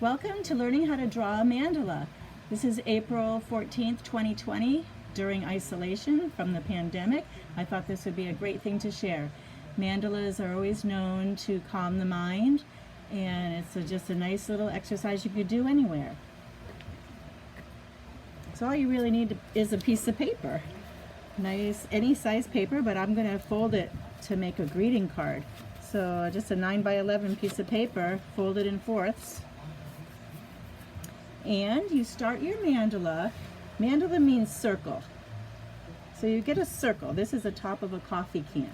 Welcome to learning how to draw a mandala. This is April 14th, 2020, during isolation from the pandemic. I thought this would be a great thing to share. Mandalas are always known to calm the mind, and it's just a nice little exercise you could do anywhere. So all you really need is a piece of paper. Nice, any size paper, but I'm going to fold it to make a greeting card. So just a 9 by 11 piece of paper, folded in fourths. And you start your mandala. Mandala means circle. So you get a circle. This is the top of a coffee can.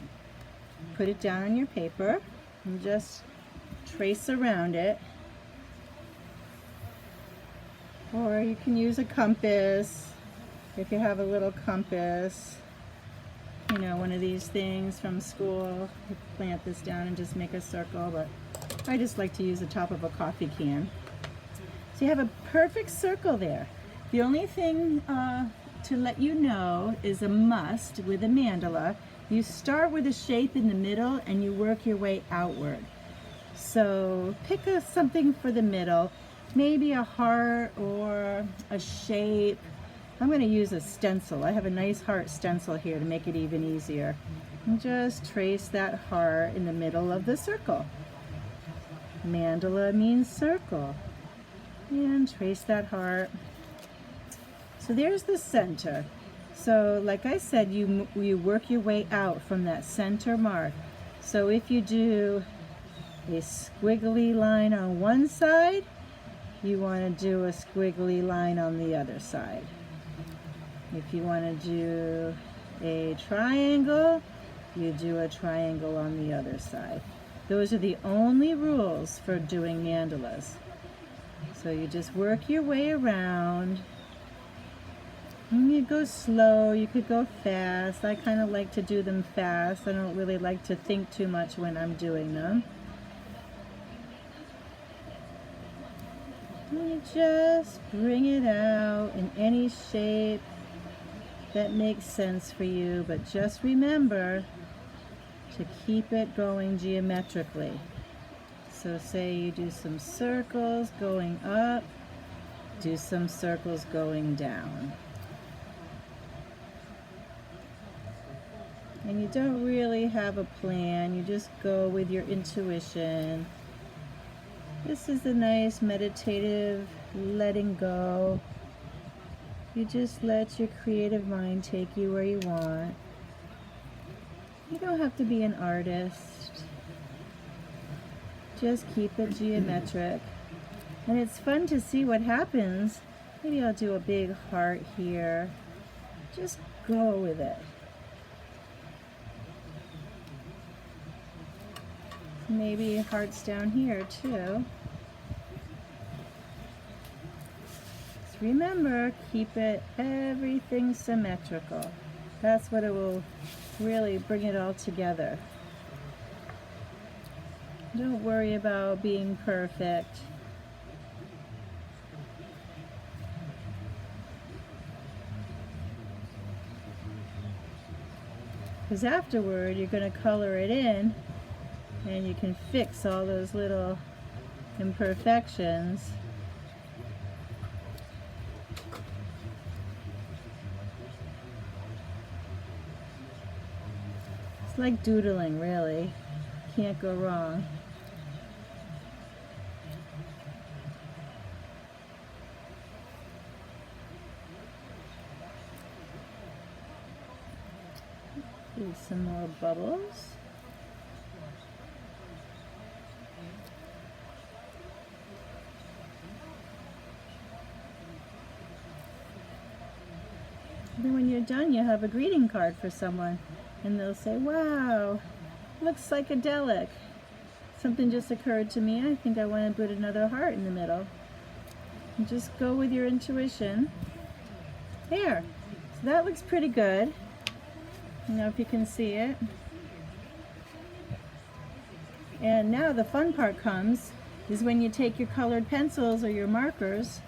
Put it down on your paper and just trace around it. Or you can use a compass if you have a little compass. You know, one of these things from school. You plant this down and just make a circle, but I just like to use the top of a coffee can. So you have a perfect circle there. The only thing to let you know is a must with a mandala. You start with a shape in the middle and you work your way outward. So pick something for the middle, maybe a heart or a shape. I'm going to use a stencil. I have a nice heart stencil here to make it even easier. And just trace that heart in the middle of the circle. Mandala means circle. And trace that heart. So there's the center. So like I said, you work your way out from that center mark. So if you do a squiggly line on one side, you want to do a squiggly line on the other side. If you want to do a triangle, you do a triangle on the other side. Those are the only rules for doing mandalas. So you just work your way around. And you go slow, you could go fast. I kind of like to do them fast. I don't really like to think too much when I'm doing them. And you just bring it out in any shape that makes sense for you, but just remember to keep it going geometrically. So say you do some circles going up, do some circles going down. And you don't really have a plan, you just go with your intuition. This is a nice meditative letting go. You just let your creative mind take you where you want. You don't have to be an artist. Just keep it geometric. And it's fun to see what happens. Maybe I'll do a big heart here. Just go with it. Maybe hearts down here too. Just remember, keep everything symmetrical. That's what it will really bring it all together. Don't worry about being perfect. Because afterward, you're going to color it in and you can fix all those little imperfections. It's like doodling, really. Can't go wrong. Do some more bubbles. Then when you're done, you have a greeting card for someone, and they'll say, "Wow, looks psychedelic. Something just occurred to me. I think I want to put another heart in the middle." And just go with your intuition. There. So that looks pretty good. I don't know if you can see it. And now the fun part comes, is when you take your colored pencils or your markers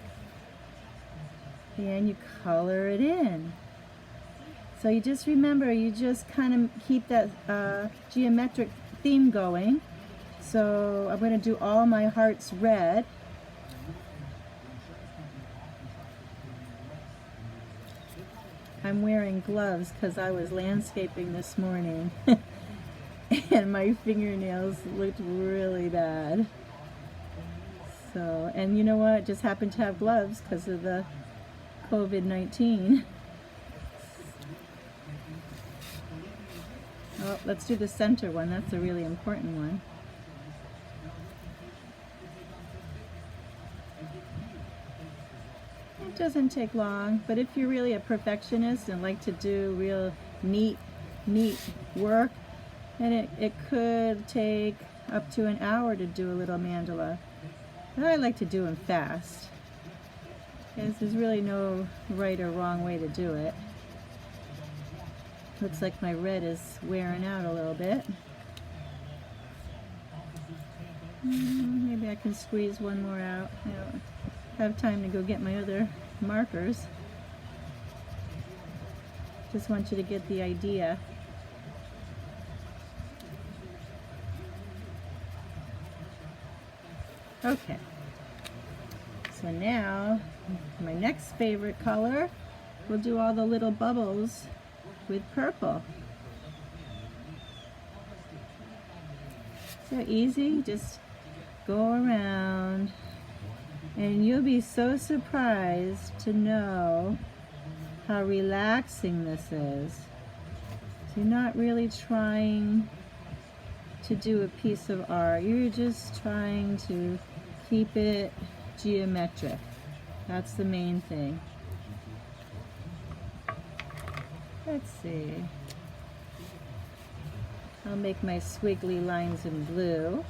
and you color it in. So you just remember, you just kind of keep that geometric theme going. So I'm going to do all my hearts red. I'm wearing gloves because I was landscaping this morning and my fingernails looked really bad. So, and you know what? Just happened to have gloves because of the COVID-19. Oh, let's do the center one. That's a really important one. It doesn't take long, but if you're really a perfectionist and like to do real neat work, and it could take up to an hour to do a little mandala. But I like to do them fast, because there's really no right or wrong way to do it. Looks like my red is wearing out a little bit. Maybe I can squeeze one more out. I don't have time to go get my other markers. Just want you to get the idea. Okay. So now, my next favorite color, we'll do all the little bubbles with purple. So easy, just go around, and you'll be so surprised to know how relaxing this is. So you're not really trying to do a piece of art, you're just trying to keep it geometric. That's the main thing. Let's see. I'll make my squiggly lines in blue.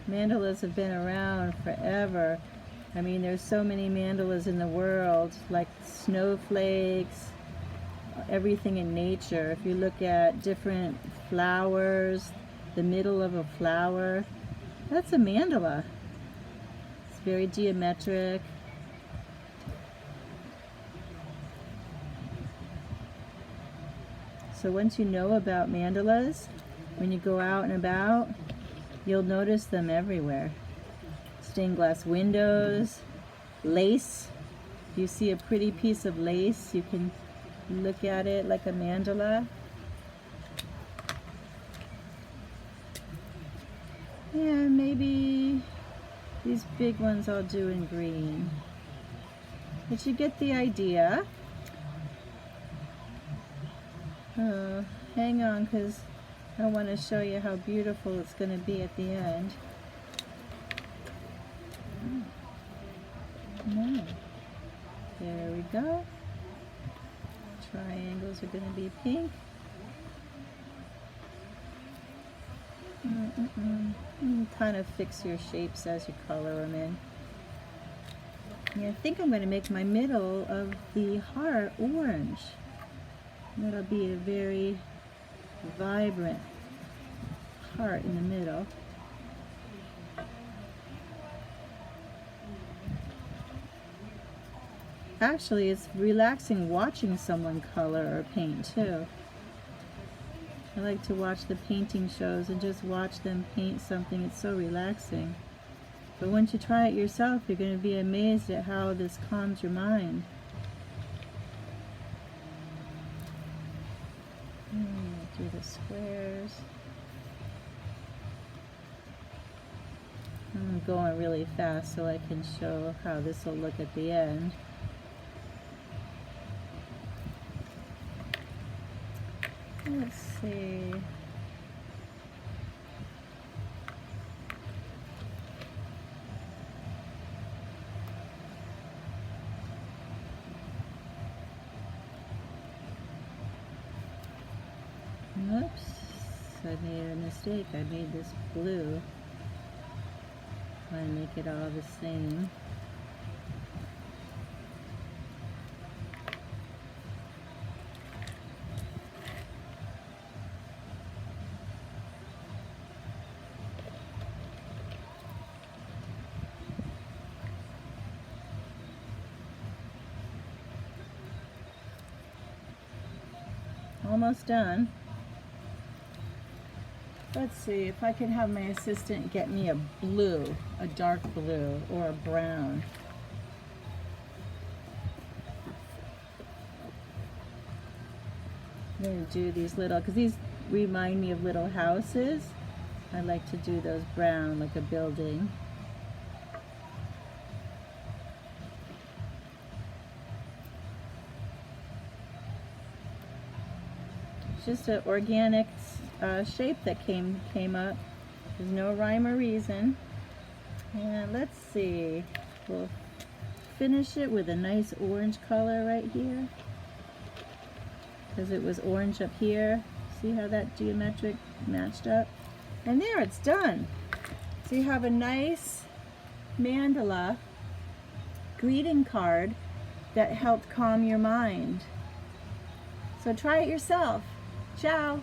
Mandalas have been around forever. I mean, there's so many mandalas in the world, like snowflakes, everything in nature. If you look at different flowers, the middle of a flower, that's a mandala. It's very geometric. So once you know about mandalas, when you go out and about, you'll notice them everywhere. Stained glass windows, lace. If you see a pretty piece of lace, you can look at it like a mandala. Yeah, maybe these big ones I'll do in green. But you get the idea. Hang on, because I want to show you how beautiful it's going to be at the end. No. There we go. Triangles are going to be pink. You kind of fix your shapes as you color them in. Yeah, I think I'm going to make my middle of the heart orange. That'll be a very vibrant heart in the middle. Actually, it's relaxing watching someone color or paint too. I like to watch the painting shows and just watch them paint something. It's so relaxing. But once you try it yourself, you're going to be amazed at how this calms your mind. Do the squares. I'm going really fast so I can show how this will look at the end. Let's see. Oops, I made a mistake. I made this blue. I want to make it all the same. almost done. Let's see if I could have my assistant get me a blue, a dark blue, or a brown. I'm going to do these little, because these remind me of little houses. I like to do those brown, like a building. It's just an organic shape that came up. There's no rhyme or reason. And let's see, we'll finish it with a nice orange color right here, because it was orange up here. See how that geometric matched up? And there, it's done. So you have a nice mandala greeting card that helped calm your mind. So try it yourself. Ciao.